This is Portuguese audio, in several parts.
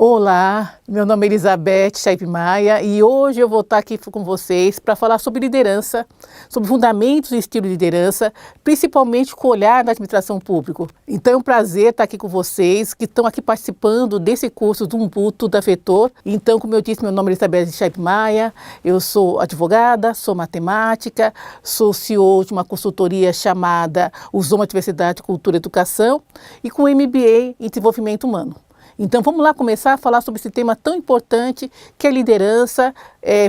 Olá, meu nome é Elizabeth Chaip Maia e hoje eu vou estar aqui com vocês para falar sobre liderança, sobre fundamentos e estilo de liderança, principalmente com o olhar da administração pública. Então é um prazer estar aqui com vocês que estão aqui participando desse curso do Ubuntu da Vetor. Então, como eu disse, meu nome é Elizabeth Chaip Maia, eu sou advogada, sou matemática, sou CEO de uma consultoria chamada Uzoma Diversidade, Cultura e Educação e com MBA em Desenvolvimento Humano. Então vamos lá começar a falar sobre esse tema tão importante que é liderança,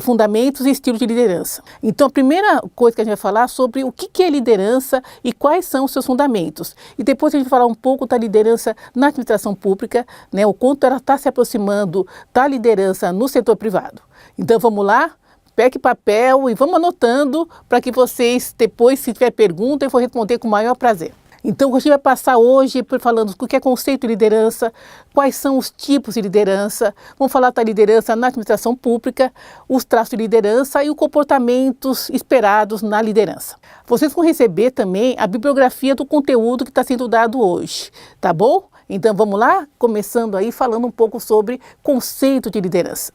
fundamentos e estilo de liderança. Então a primeira coisa que a gente vai falar é sobre o que é liderança e quais são os seus fundamentos. E depois a gente vai falar um pouco da liderança na administração pública, né, o quanto ela está se aproximando da liderança no setor privado. Então vamos lá? Pegue papel e vamos anotando para que vocês depois, se tiver pergunta, eu vou responder com o maior prazer. Então, a gente vai passar hoje falando o que é conceito de liderança, quais são os tipos de liderança, vamos falar da liderança na administração pública, os traços de liderança e os comportamentos esperados na liderança. Vocês vão receber também a bibliografia do conteúdo que está sendo dado hoje, tá bom? Então, vamos lá? Começando aí falando um pouco sobre conceito de liderança.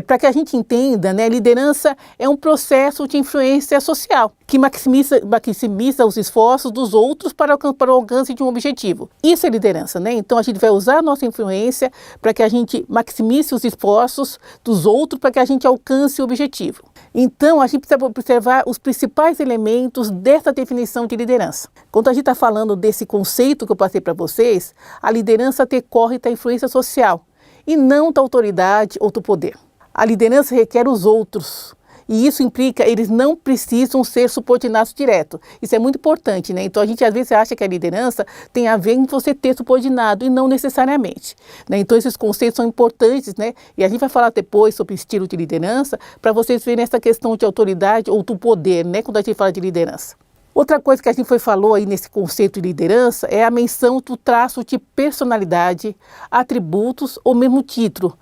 Para que a gente entenda, né, liderança é um processo de influência social que maximiza os esforços dos outros para o alcance de um objetivo. Isso é liderança, né? Então a gente vai usar a nossa influência para que a gente maximize os esforços dos outros para que a gente alcance o objetivo. Então a gente precisa observar os principais elementos dessa definição de liderança. Quando a gente está falando desse conceito que eu passei para vocês, a liderança decorre da influência social e não da autoridade ou do poder. A liderança requer os outros, e isso implica eles não precisam ser subordinados direto. Isso é muito importante, né? Então a gente às vezes acha que a liderança tem a ver em você ter subordinado e não necessariamente, né? Então esses conceitos são importantes, né? E a gente vai falar depois sobre estilo de liderança para vocês verem essa questão de autoridade ou do poder, né? Quando a gente fala de liderança. Outra coisa que a gente falou aí nesse conceito de liderança é a menção do traço de personalidade, atributos ou mesmo título.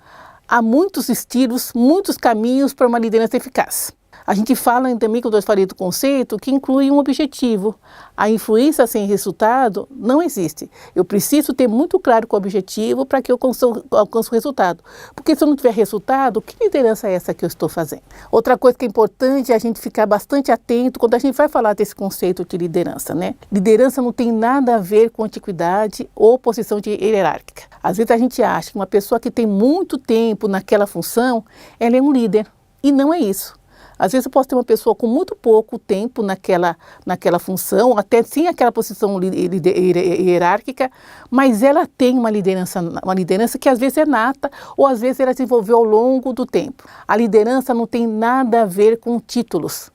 Há muitos estilos, muitos caminhos para uma liderança eficaz. A gente fala também, quando eu falei do conceito, que inclui um objetivo. A influência sem resultado não existe. Eu preciso ter muito claro qual é o objetivo para que eu alcance o resultado. Porque se eu não tiver resultado, que liderança é essa que eu estou fazendo? Outra coisa que é importante é a gente ficar bastante atento quando a gente vai falar desse conceito de liderança, né? Liderança não tem nada a ver com antiguidade ou posição hierárquica. Às vezes a gente acha que uma pessoa que tem muito tempo naquela função, ela é um líder. E não é isso. Às vezes eu posso ter uma pessoa com muito pouco tempo naquela função, até sem aquela posição hierárquica, mas ela tem uma liderança que às vezes é nata ou às vezes ela desenvolveu ao longo do tempo. A liderança não tem nada a ver com títulos.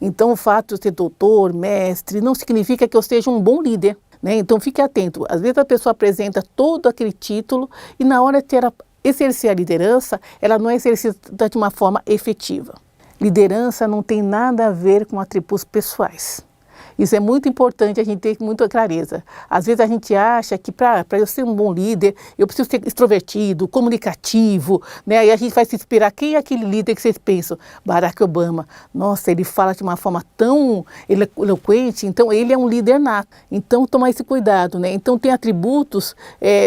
Então o fato de eu ser doutor, mestre, não significa que eu seja um bom líder, né? Então fique atento. Às vezes a pessoa apresenta todo aquele título e na hora de exercer a liderança, ela não é exercida de uma forma efetiva. Liderança não tem nada a ver com atributos pessoais. Isso é muito importante a gente ter muita clareza. Às vezes a gente acha que para eu ser um bom líder, eu preciso ser extrovertido, comunicativo, né? Aí a gente vai se inspirar. Quem é aquele líder que vocês pensam? Barack Obama. Nossa, ele fala de uma forma tão eloquente, então ele é um líder nato. Então tomar esse cuidado, né? Então tem atributos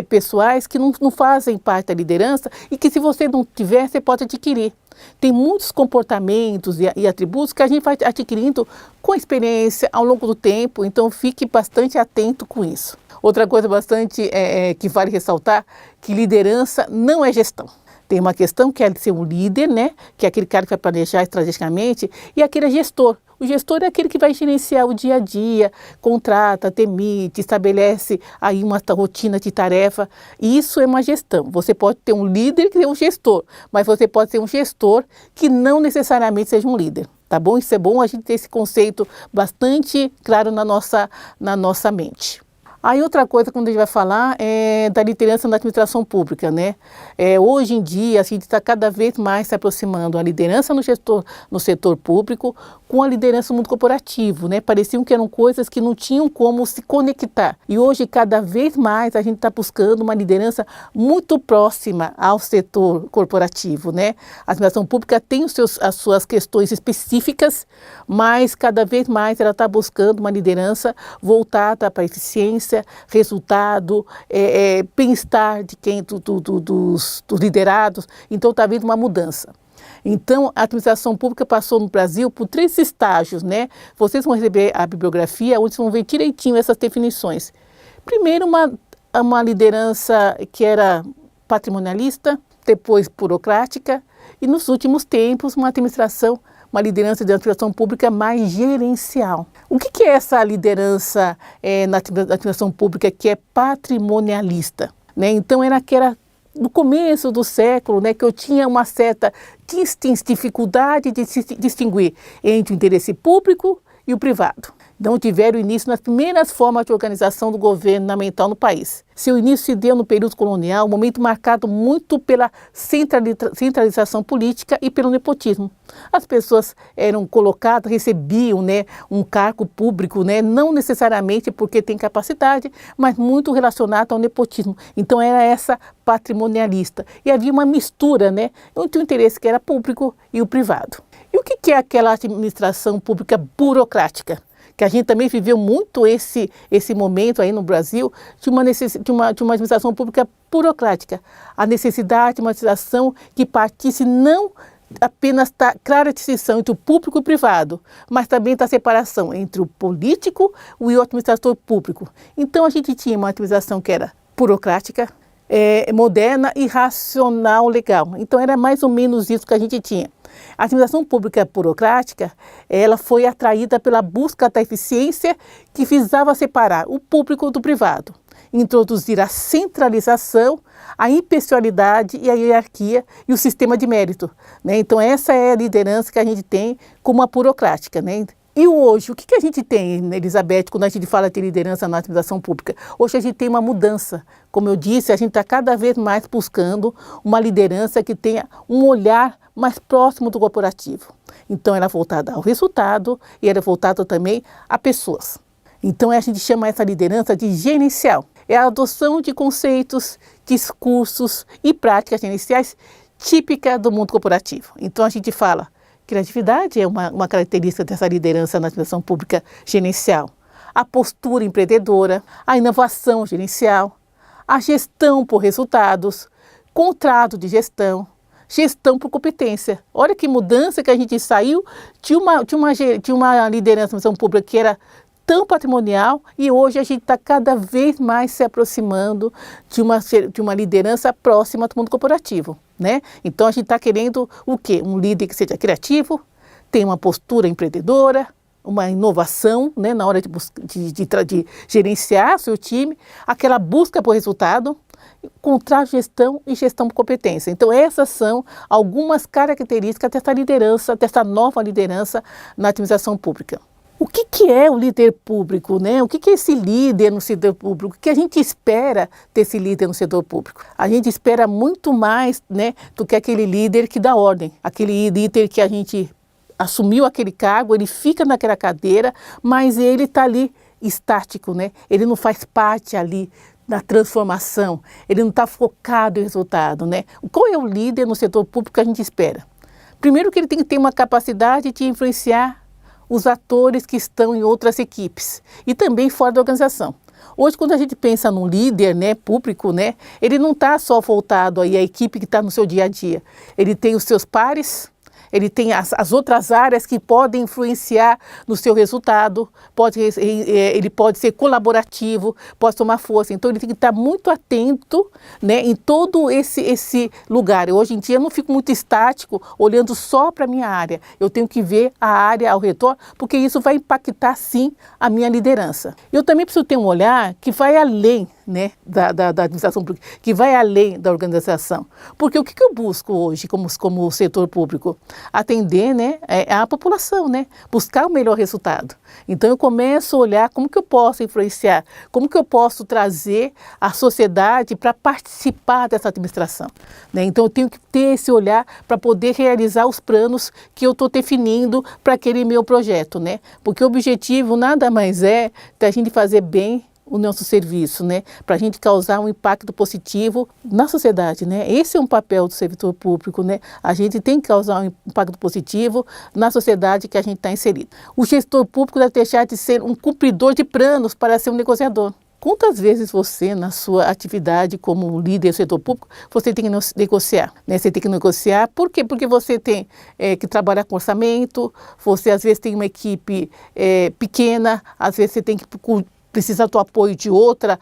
pessoais que não fazem parte da liderança e que se você não tiver, você pode adquirir. Tem muitos comportamentos e atributos que a gente vai adquirindo com a experiência ao longo do tempo, então fique bastante atento com isso. Outra coisa bastante que vale ressaltar, que liderança não é gestão. Tem uma questão que é de ser um líder, né? Que é aquele cara que vai planejar estrategicamente, e aquele é gestor. O gestor é aquele que vai gerenciar o dia a dia, contrata, demite, estabelece aí uma rotina de tarefa. Isso é uma gestão. Você pode ter um líder que é um gestor, mas você pode ser um gestor que não necessariamente seja um líder. Tá bom? Isso é bom a gente ter esse conceito bastante claro na nossa mente. Aí outra coisa, quando a gente vai falar, é da liderança na administração pública, né? Hoje em dia, a gente está cada vez mais se aproximando a liderança no setor público com a liderança no mundo corporativo, né? Pareciam que eram coisas que não tinham como se conectar. E hoje, cada vez mais, a gente está buscando uma liderança muito próxima ao setor corporativo, né? A administração pública tem as suas questões específicas, mas cada vez mais ela está buscando uma liderança voltada para a eficiência, eficiência, resultado, bem-estar de dos liderados. Então está havendo uma mudança. Então, a administração pública passou no Brasil por 3 estágios, né? Vocês vão receber a bibliografia, onde vocês vão ver direitinho essas definições. Primeiro, uma liderança que era patrimonialista, depois burocrática, e nos últimos tempos, uma liderança de administração pública mais gerencial. O que é essa liderança na administração pública que é patrimonialista? Né? Então, era no começo do século, né, que eu tinha uma certa dificuldade de se distinguir entre o interesse público e o privado. Então, tiveram início nas primeiras formas de organização do governamental no país. Seu início se deu no período colonial, um momento marcado muito pela centralização política e pelo nepotismo. As pessoas eram colocadas, recebiam, né, um cargo público, né, não necessariamente porque tem capacidade, mas muito relacionado ao nepotismo. Então, era essa patrimonialista. E havia uma mistura, né, entre o interesse que era público e o privado. E o que é aquela administração pública burocrática? Que a gente também viveu muito esse momento aí no Brasil de uma administração pública burocrática. A necessidade de uma administração que partisse não apenas da clara distinção entre o público e o privado, mas também da separação entre o político e o administrador público. Então a gente tinha uma administração que era burocrática, moderna e racional legal. Então era mais ou menos isso que a gente tinha. A administração pública burocrática, ela foi atraída pela busca da eficiência que visava separar o público do privado, introduzir a centralização, a impessoalidade e a hierarquia e o sistema de mérito. Né? Então essa é a liderança que a gente tem como a burocrática. Né? E hoje, o que a gente tem, Elizabeth, quando a gente fala de liderança na administração pública? Hoje a gente tem uma mudança. Como eu disse, a gente está cada vez mais buscando uma liderança que tenha um olhar mais próximo do corporativo. Então, ela é voltada ao resultado e ela é voltada também a pessoas. Então, a gente chama essa liderança de gerencial. É a adoção de conceitos, discursos e práticas gerenciais típicas do mundo corporativo. Então, a gente fala criatividade é uma característica dessa liderança na administração pública gerencial. A postura empreendedora, a inovação gerencial, a gestão por resultados, contrato de gestão, gestão por competência. Olha que mudança que a gente saiu de uma liderança na administração pública que era tão patrimonial e hoje a gente está cada vez mais se aproximando de uma liderança próxima do mundo corporativo. Né? Então a gente está querendo o quê? Um líder que seja criativo, tenha uma postura empreendedora, uma inovação, né, na hora de gerenciar seu time, aquela busca por resultado, contrato de gestão e gestão por competência. Então essas são algumas características dessa liderança, dessa nova liderança na administração pública. O que é o líder público, né? O que é esse líder no setor público? O que a gente espera desse líder no setor público? A gente espera muito mais, né, do que aquele líder que dá ordem. Aquele líder que a gente assumiu aquele cargo, ele fica naquela cadeira, mas ele está ali estático, né? Ele não faz parte ali da transformação, ele não está focado em resultado, né? Qual é o líder no setor público que a gente espera? Primeiro que ele tem que ter uma capacidade de influenciar os atores que estão em outras equipes e também fora da organização. Hoje, quando a gente pensa num líder, né, público, né, ele não está só voltado aí à equipe que está no seu dia a dia. Ele tem os seus pares, ele tem as outras áreas que podem influenciar no seu resultado, ele pode ser colaborativo, pode tomar força. Então, ele tem que estar muito atento, né, em todo esse lugar. Hoje em dia, eu não fico muito estático, olhando só para a minha área. Eu tenho que ver a área ao redor, porque isso vai impactar, sim, a minha liderança. Eu também preciso ter um olhar que vai além, né, da administração pública, que vai além da organização. Porque o que eu busco hoje como setor público? Atender, né, a população, né, buscar o melhor resultado. Então eu começo a olhar como que eu posso influenciar, como que eu posso trazer a sociedade para participar dessa administração. Né? Então eu tenho que ter esse olhar para poder realizar os planos que eu estou definindo para aquele meu projeto. Né? Porque o objetivo nada mais é da gente fazer bem o nosso serviço, né, para a gente causar um impacto positivo na sociedade, né? Esse é um papel do servidor público, né? A gente tem que causar um impacto positivo na sociedade que a gente está inserido. O gestor público deve deixar de ser um cumpridor de planos para ser um negociador. Quantas vezes você, na sua atividade como líder do setor público, você tem que negociar, né? Você tem que negociar, por quê? Porque você tem que trabalhar com orçamento, você às vezes tem uma equipe pequena, às vezes você tem que precisa do apoio de outra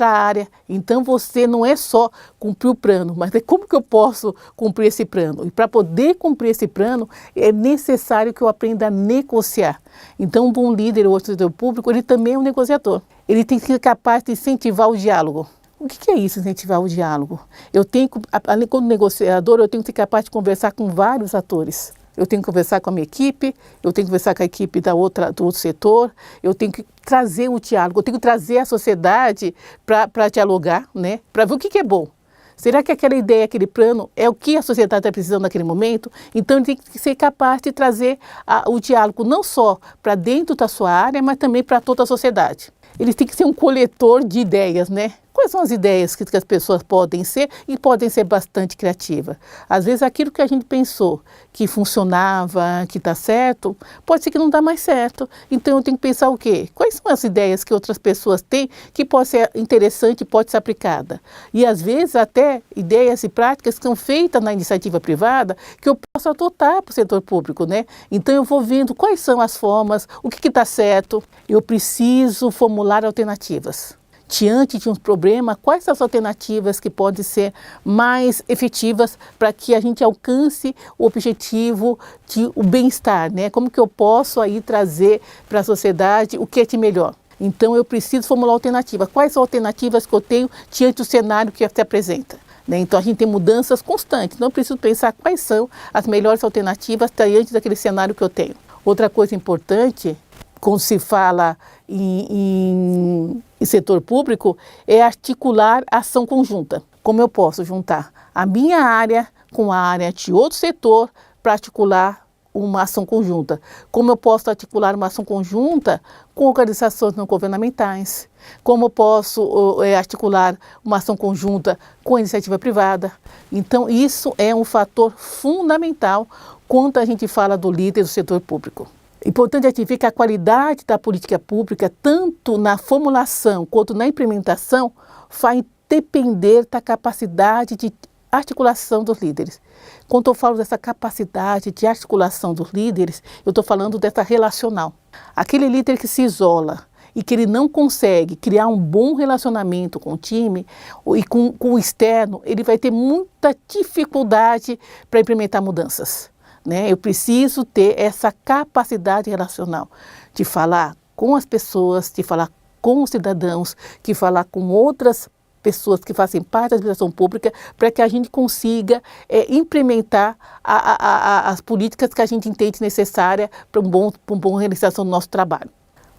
área. Então você não é só cumprir o plano, mas é como que eu posso cumprir esse plano? E para poder cumprir esse plano, é necessário que eu aprenda a negociar. Então um bom líder ou setor público, ele também é um negociador. Ele tem que ser capaz de incentivar o diálogo. O que é isso, incentivar o diálogo? Eu tenho, além como negociador, eu tenho que ser capaz de conversar com vários atores. Eu tenho que conversar com a minha equipe, eu tenho que conversar com a equipe do outro setor, eu tenho que trazer o diálogo, eu tenho que trazer a sociedade para dialogar, né? Para ver o que é bom. Será que aquela ideia, aquele plano é o que a sociedade está precisando naquele momento? Então ele tem que ser capaz de trazer o diálogo não só para dentro da sua área, mas também para toda a sociedade. Ele tem que ser um coletor de ideias, né? Quais são as ideias que as pessoas podem ser e podem ser bastante criativas? Às vezes aquilo que a gente pensou que funcionava, que está certo, pode ser que não dá mais certo. Então eu tenho que pensar o quê? Quais são as ideias que outras pessoas têm que pode ser interessante e pode ser aplicada? E às vezes até ideias e práticas que são feitas na iniciativa privada que eu posso adotar para o setor público, né? Então eu vou vendo quais são as formas, o que está certo. Eu preciso formular alternativas. Diante de um problema, quais são as alternativas que podem ser mais efetivas para que a gente alcance o objetivo de o bem-estar, né? Como que eu posso aí trazer para a sociedade o que é de melhor? Então eu preciso formular alternativas. Quais são as alternativas que eu tenho diante do cenário que se apresenta? Né? Então a gente tem mudanças constantes, então eu preciso pensar quais são as melhores alternativas diante daquele cenário que eu tenho. Outra coisa importante, quando se fala em setor público, é articular ação conjunta. Como eu posso juntar a minha área com a área de outro setor para articular uma ação conjunta? Como eu posso articular uma ação conjunta com organizações não governamentais? Como eu posso articular uma ação conjunta com a iniciativa privada? Então, isso é um fator fundamental quando a gente fala do líder do setor público. Importante é que a qualidade da política pública, tanto na formulação quanto na implementação, vai depender da capacidade de articulação dos líderes. Quando eu falo dessa capacidade de articulação dos líderes, eu estou falando dessa relacional. Aquele líder que se isola e que ele não consegue criar um bom relacionamento com o time e com o externo, ele vai ter muita dificuldade para implementar mudanças. Né? Eu preciso ter essa capacidade relacional de falar com as pessoas, de falar com os cidadãos, de falar com outras pessoas que fazem parte da administração pública, para que a gente consiga implementar as políticas que a gente entende necessária para uma boa realização do nosso trabalho.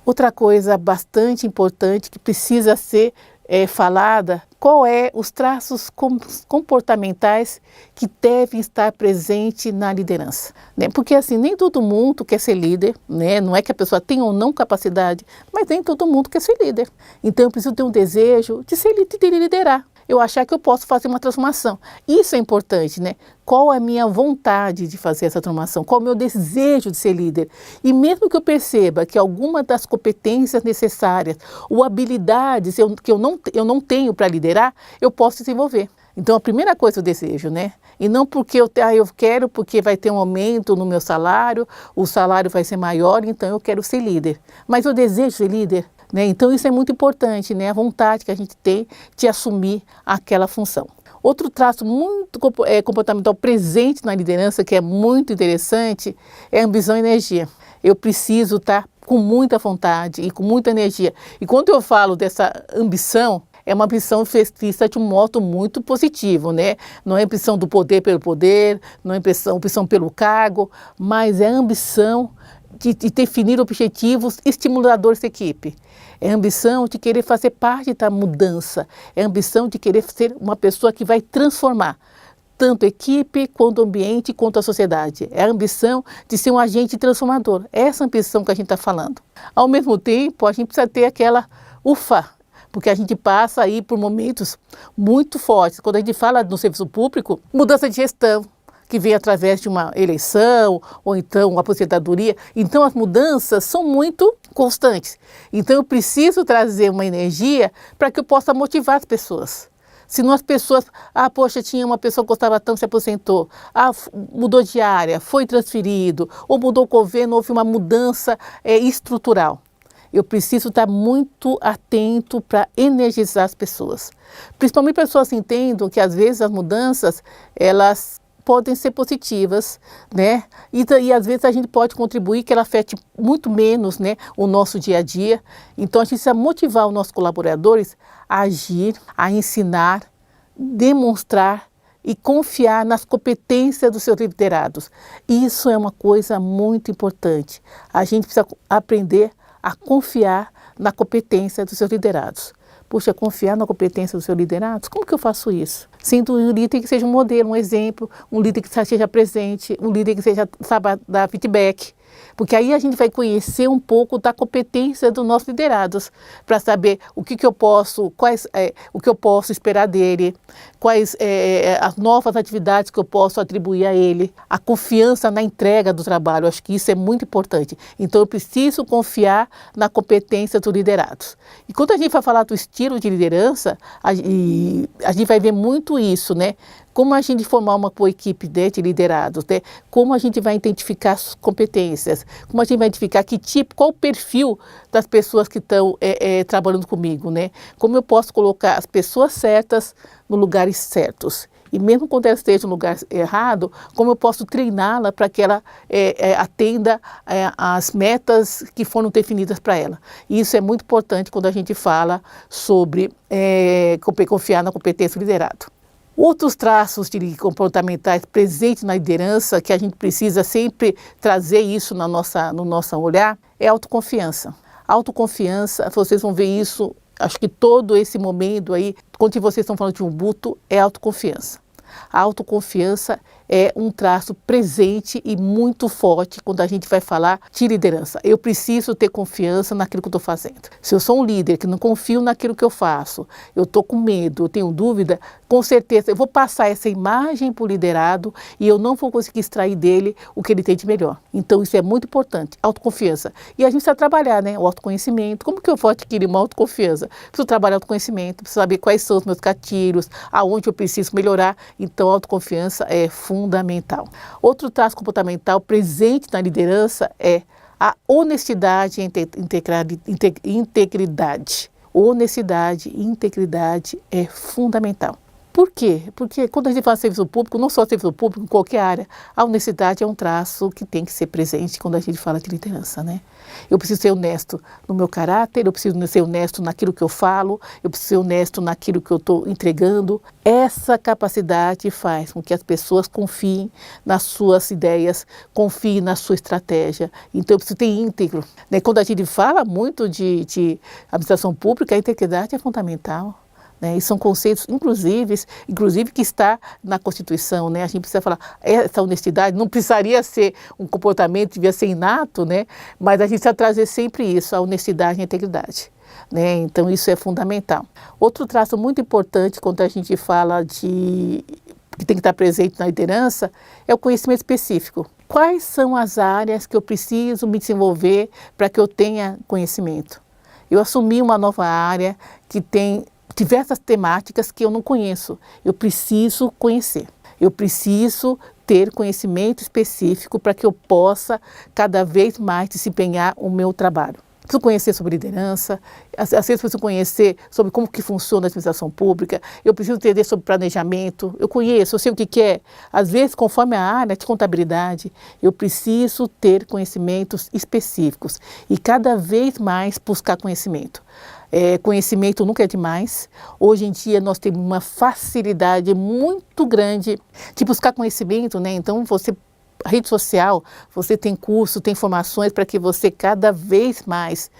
Outra coisa bastante importante que precisa ser falada, qual é os traços comportamentais que devem estar presentes na liderança, né? Porque assim, nem todo mundo quer ser líder, né? Não é que a pessoa tenha ou não capacidade, mas nem todo mundo quer ser líder. Então eu preciso ter um desejo de liderar. Eu achar que eu posso fazer uma transformação. Isso é importante, né? Qual é a minha vontade de fazer essa transformação? Qual é o meu desejo de ser líder? E mesmo que eu perceba que alguma das competências necessárias ou habilidades que eu não tenho para liderar, eu posso desenvolver. Então, a primeira coisa é o desejo, né? E não porque eu quero, porque vai ter um aumento no meu salário, o salário vai ser maior, então eu quero ser líder. Mas eu desejo ser líder. Né? Então isso é muito importante, né? A vontade que a gente tem de assumir aquela função. Outro traço muito comportamental presente na liderança, que é muito interessante, é a ambição e energia. Eu preciso estar com muita vontade e com muita energia. E quando eu falo dessa ambição, é uma ambição vista de um modo muito positivo, né? Não é ambição do poder pelo poder, não é ambição pelo cargo, mas é a ambição de definir objetivos estimuladores da equipe. É a ambição de querer fazer parte da mudança. É a ambição de querer ser uma pessoa que vai transformar tanto a equipe, quanto o ambiente, quanto a sociedade. É a ambição de ser um agente transformador. É essa ambição que a gente está falando. Ao mesmo tempo, a gente precisa ter aquela ufa, porque a gente passa aí por momentos muito fortes. Quando a gente fala no serviço público, mudança de gestão, que vem através de uma eleição, ou então uma aposentadoria. Então as mudanças são muito constantes. Então eu preciso trazer uma energia para que eu possa motivar as pessoas. Senão as pessoas, poxa, tinha uma pessoa que gostava tanto, se aposentou, mudou de área, foi transferido, ou mudou o governo, houve uma mudança estrutural. Eu preciso estar muito atento para energizar as pessoas. Principalmente pessoas que entendam que às vezes as mudanças, elas podem ser positivas, né? E às vezes a gente pode contribuir que ela afete muito menos, né, o nosso dia a dia. Então a gente precisa motivar os nossos colaboradores a agir, a ensinar, demonstrar e confiar nas competências dos seus liderados. Isso é uma coisa muito importante. A gente precisa aprender a confiar na competência dos seus liderados. Puxa, confiar na competência dos seus liderados? Como que eu faço isso? Sendo um líder que seja um modelo, um exemplo, um líder que seja presente, um líder que saiba dar feedback. Porque aí a gente vai conhecer um pouco da competência dos nossos liderados, para saber o que eu posso, o que eu posso esperar dele, quais as novas atividades que eu posso atribuir a ele, a confiança na entrega do trabalho. Eu acho que isso é muito importante. Então eu preciso confiar na competência dos liderados. E quando a gente vai falar do estilo de liderança, a gente vai ver muito isso, né? Como a gente formar uma boa equipe de liderados, né? Como a gente vai identificar as competências, como a gente vai identificar qual o perfil das pessoas que estão trabalhando comigo, né? Como eu posso colocar as pessoas certas nos lugares certos. E mesmo quando ela esteja no lugar errado, como eu posso treiná-la para que ela atenda às metas que foram definidas para ela. E isso é muito importante quando a gente fala sobre confiar na competência do liderado. Outros traços comportamentais presentes na liderança, que a gente precisa sempre trazer isso no nosso olhar, é a autoconfiança. Autoconfiança, vocês vão ver isso, acho que todo esse momento aí, quando vocês estão falando de Ubuntu, é autoconfiança. A autoconfiança é um traço presente e muito forte quando a gente vai falar de liderança. Eu preciso ter confiança naquilo que eu estou fazendo. Se eu sou um líder que não confio naquilo que eu faço, eu estou com medo, eu tenho dúvida, com certeza eu vou passar essa imagem para o liderado e eu não vou conseguir extrair dele o que ele tem de melhor. Então isso é muito importante, autoconfiança. E a gente precisa trabalhar, né, o autoconhecimento. Como que eu vou adquirir uma autoconfiança? Preciso trabalhar autoconhecimento, preciso saber quais são os meus gatilhos, aonde eu preciso melhorar. Então a autoconfiança é fundamental. Outro traço comportamental presente na liderança é a honestidade e integridade. Honestidade e integridade é fundamental. Por quê? Porque quando a gente fala de serviço público, não só serviço público, em qualquer área, a honestidade é um traço que tem que ser presente quando a gente fala de liderança, né? Eu preciso ser honesto no meu caráter, eu preciso ser honesto naquilo que eu falo, eu preciso ser honesto naquilo que eu estou entregando. Essa capacidade faz com que as pessoas confiem nas suas ideias, confiem na sua estratégia. Então eu preciso ter íntegro, né? Quando a gente fala muito de administração pública, a integridade é fundamental. E são conceitos, inclusive que está na Constituição, né? A gente precisa falar, essa honestidade não precisaria ser um comportamento, devia ser inato, né? Mas a gente precisa trazer sempre isso, a honestidade e a integridade, né? Então isso é fundamental. Outro traço muito importante quando a gente fala que tem que estar presente na liderança é o conhecimento específico. Quais são as áreas que eu preciso me desenvolver para que eu tenha conhecimento? Eu assumi uma nova área que tem diversas temáticas que eu não conheço. Eu preciso conhecer. Eu preciso ter conhecimento específico para que eu possa cada vez mais desempenhar o meu trabalho. Preciso conhecer sobre liderança, às vezes preciso conhecer sobre como que funciona a administração pública, eu preciso entender sobre planejamento, eu conheço, eu sei o que é. Às vezes, conforme a área de contabilidade, eu preciso ter conhecimentos específicos e cada vez mais buscar conhecimento. Conhecimento nunca é demais. Hoje em dia nós temos uma facilidade muito grande de buscar conhecimento, né? Então a rede social, você tem curso, tem informações para que você cada vez mais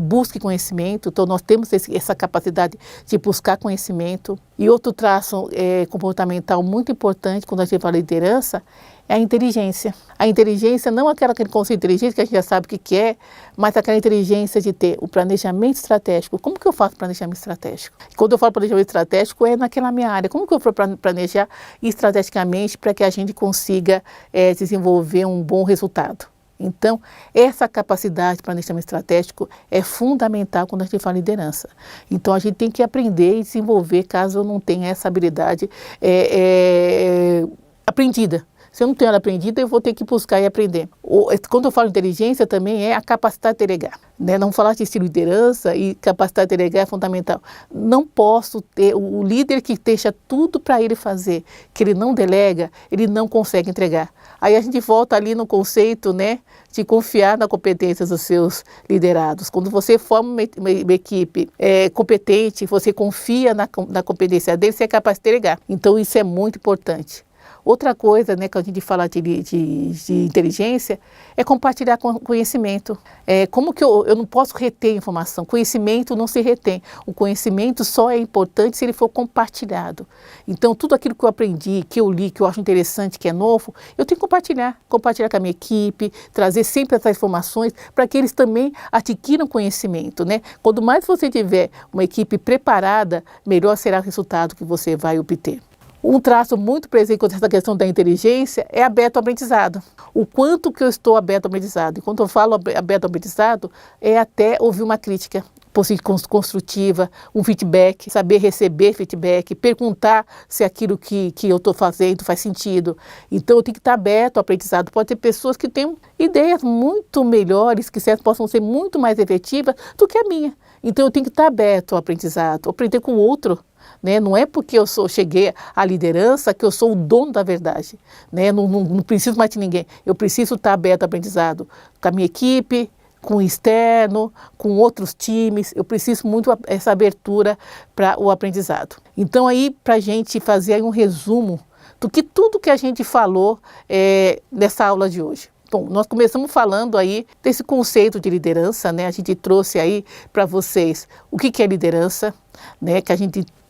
busque conhecimento. Então nós temos essa capacidade de buscar conhecimento. E outro traço comportamental muito importante quando a gente fala de liderança é a inteligência. A inteligência não aquele conceito de inteligência que a gente já sabe o que é, mas aquela inteligência de ter o planejamento estratégico. Como que eu faço planejamento estratégico? Quando eu falo planejamento estratégico é naquela minha área. Como que eu vou planejar estrategicamente para que a gente consiga desenvolver um bom resultado? Então, essa capacidade de planejamento estratégico é fundamental quando a gente fala em liderança. Então, a gente tem que aprender e desenvolver caso eu não tenha essa habilidade aprendida. Se eu não tenho ela aprendida, eu vou ter que buscar e aprender. Quando eu falo inteligência, também é a capacidade de delegar. Né? Não falar de estilo de liderança e capacidade de delegar é fundamental. Não posso ter o líder que deixa tudo para ele fazer, que ele não delega, ele não consegue entregar. Aí a gente volta ali no conceito, né, de confiar na competência dos seus liderados. Quando você forma uma equipe competente, você confia na competência dele, você é capaz de delegar. Então isso é muito importante. Outra coisa, né, que a gente fala de inteligência, é compartilhar conhecimento. Como que eu não posso reter informação? Conhecimento não se retém. O conhecimento só é importante se ele for compartilhado. Então, tudo aquilo que eu aprendi, que eu li, que eu acho interessante, que é novo, eu tenho que compartilhar. Compartilhar com a minha equipe, trazer sempre essas informações para que eles também adquiram conhecimento, né? Quanto mais você tiver uma equipe preparada, melhor será o resultado que você vai obter. Um traço muito presente com essa questão da inteligência é aberto ao aprendizado. O quanto que eu estou aberto ao aprendizado. E quando eu falo aberto ao aprendizado, é até ouvir uma crítica construtiva, um feedback, saber receber feedback, perguntar se aquilo que eu estou fazendo faz sentido. Então, eu tenho que estar aberto ao aprendizado. Pode ter pessoas que têm ideias muito melhores, que possam ser muito mais efetivas do que a minha. Então, eu tenho que estar aberto ao aprendizado, aprender com o outro. Né? Não é porque eu cheguei à liderança que eu sou o dono da verdade. Né? Não preciso mais de ninguém. Eu preciso estar aberto ao aprendizado com a minha equipe, com o externo, com outros times. Eu preciso muito essa abertura para o aprendizado. Então, aí, para a gente fazer aí um resumo do que tudo que a gente falou nessa aula de hoje. Bom, nós começamos falando aí desse conceito de liderança, né? A gente trouxe aí para vocês o que é liderança, né?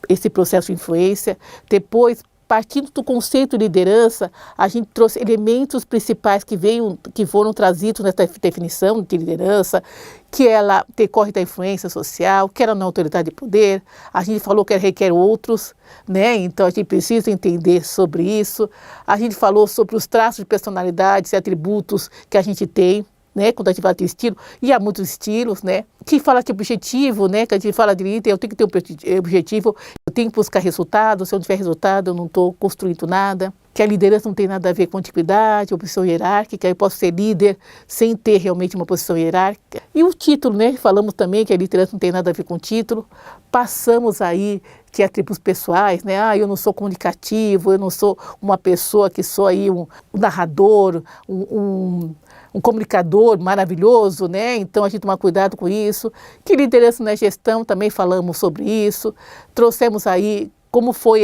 Esse processo de influência. Depois, partindo do conceito de liderança, a gente trouxe elementos principais que foram trazidos nessa definição de liderança, que ela decorre da influência social, que ela não é autoridade de poder. A gente falou que ela requer outros, né? Então a gente precisa entender sobre isso. A gente falou sobre os traços de personalidades e atributos que a gente tem, né, quando a gente fala de estilo, e há muitos estilos, né, que fala de objetivo, né, que a gente fala de líder, eu tenho que ter um objetivo, eu tenho que buscar resultado, se eu não tiver resultado, eu não estou construindo nada, que a liderança não tem nada a ver com antiguidade, ou posição hierárquica, eu posso ser líder sem ter realmente uma posição hierárquica. E o título, né, falamos também que a liderança não tem nada a ver com título, passamos aí que atributos pessoais, né, eu não sou comunicativo, eu não sou uma pessoa que sou aí um narrador, um comunicador maravilhoso, né? Então a gente toma cuidado com isso. Que liderança na gestão, também falamos sobre isso. Trouxemos aí como foi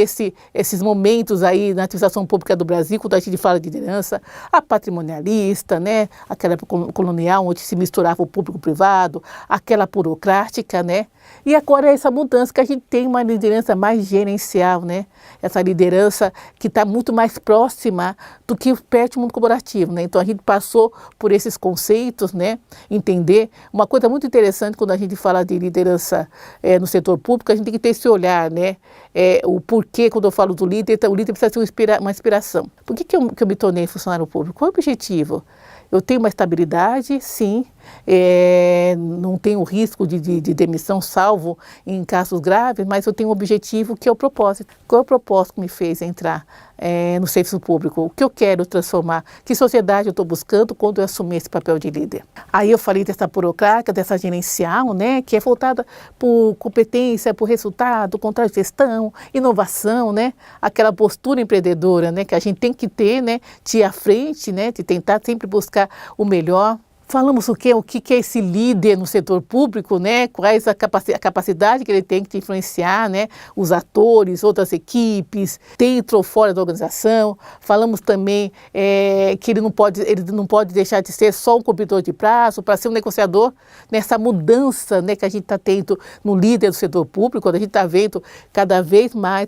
esses momentos aí na administração pública do Brasil, quando a gente fala de liderança, a patrimonialista, né? Aquela colonial, onde se misturava o público e o privado, aquela burocrática, né? E agora essa mudança que a gente tem uma liderança mais gerencial, né? Essa liderança que está muito mais próxima do que perto do mundo corporativo, né? Então a gente passou por esses conceitos, né? Entender. Uma coisa muito interessante quando a gente fala de liderança no setor público, a gente tem que ter esse olhar, né? O porquê, quando eu falo do líder, então, o líder precisa ter uma inspiração. Por que eu me tornei funcionário público? Qual é o objetivo? Eu tenho uma estabilidade, sim, não tenho risco de demissão, salvo em casos graves, mas eu tenho um objetivo que é o propósito. Qual é o propósito que me fez entrar no serviço público? O que eu quero transformar? Que sociedade eu estou buscando quando eu assumir esse papel de líder? Aí eu falei dessa burocrática, dessa gerencial, né, que é voltada por competência, por resultado, contra-gestão, inovação, né, aquela postura empreendedora, né, que a gente tem que ter, né, de ir à frente, né, de tentar sempre buscar o melhor. Falamos o que é esse líder no setor público, né? Quais a capacidade que ele tem de influenciar, né? Os atores, outras equipes, dentro ou fora da organização. Falamos também que ele não pode deixar de ser só um cumpridor de prazo, para ser um negociador, nessa mudança, né, que a gente está tendo no líder do setor público, quando a gente está vendo cada vez mais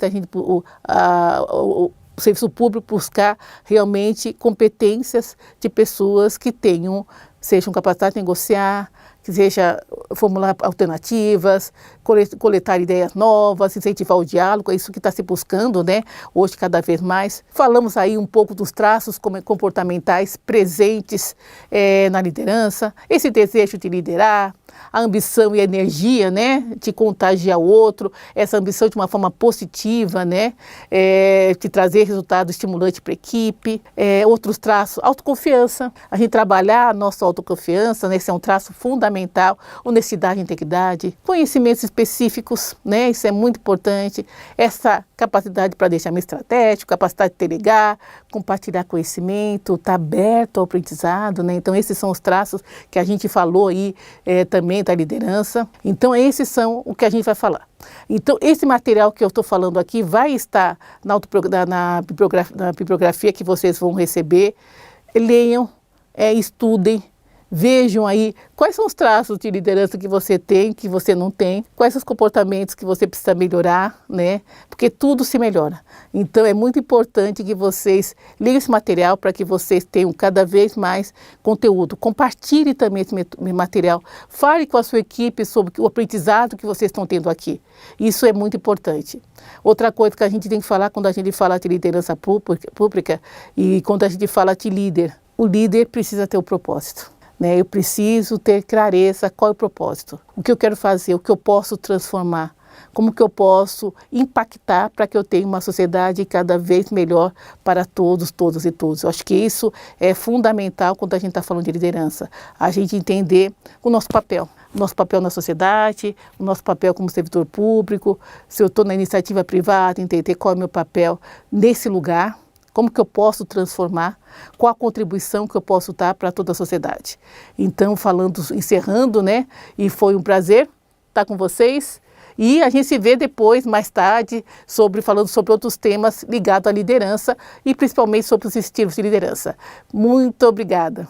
o serviço público buscar realmente competências de pessoas que sejam capazes de negociar, que seja formular alternativas, coletar ideias novas, incentivar o diálogo, é isso que está se buscando, né, hoje cada vez mais. Falamos aí um pouco dos traços comportamentais presentes na liderança, esse desejo de liderar, a ambição e a energia, né, de contagiar o outro, essa ambição de uma forma positiva, né, de trazer resultado estimulante para a equipe, outros traços, autoconfiança, a gente trabalhar a nossa autoconfiança, né, esse é um traço fundamental, honestidade e integridade, conhecimentos específicos, né, isso é muito importante, essa capacidade para deixar estratégico, capacidade de delegar, compartilhar conhecimento, estar aberto ao aprendizado, né, então esses são os traços que a gente falou aí também da liderança. Então, esses são o que a gente vai falar. Então, esse material que eu estou falando aqui vai estar na bibliografia que vocês vão receber. Leiam, estudem, vejam aí quais são os traços de liderança que você tem, que você não tem, quais são os comportamentos que você precisa melhorar, né? Porque tudo se melhora. Então, é muito importante que vocês leiam esse material para que vocês tenham cada vez mais conteúdo. Compartilhe também esse material. Fale com a sua equipe sobre o aprendizado que vocês estão tendo aqui. Isso é muito importante. Outra coisa que a gente tem que falar quando a gente fala de liderança pública e quando a gente fala de líder, o líder precisa ter o propósito. Eu preciso ter clareza qual é o propósito, o que eu quero fazer, o que eu posso transformar, como que eu posso impactar para que eu tenha uma sociedade cada vez melhor para todos, todas e todos. Eu acho que isso é fundamental quando a gente está falando de liderança, a gente entender o nosso papel na sociedade, o nosso papel como servidor público, se eu estou na iniciativa privada, entender qual é o meu papel nesse lugar, como que eu posso transformar, qual a contribuição que eu posso dar para toda a sociedade. Então, encerrando, né, e foi um prazer estar com vocês, e a gente se vê depois, mais tarde, falando sobre outros temas ligados à liderança e principalmente sobre os estilos de liderança. Muito obrigada.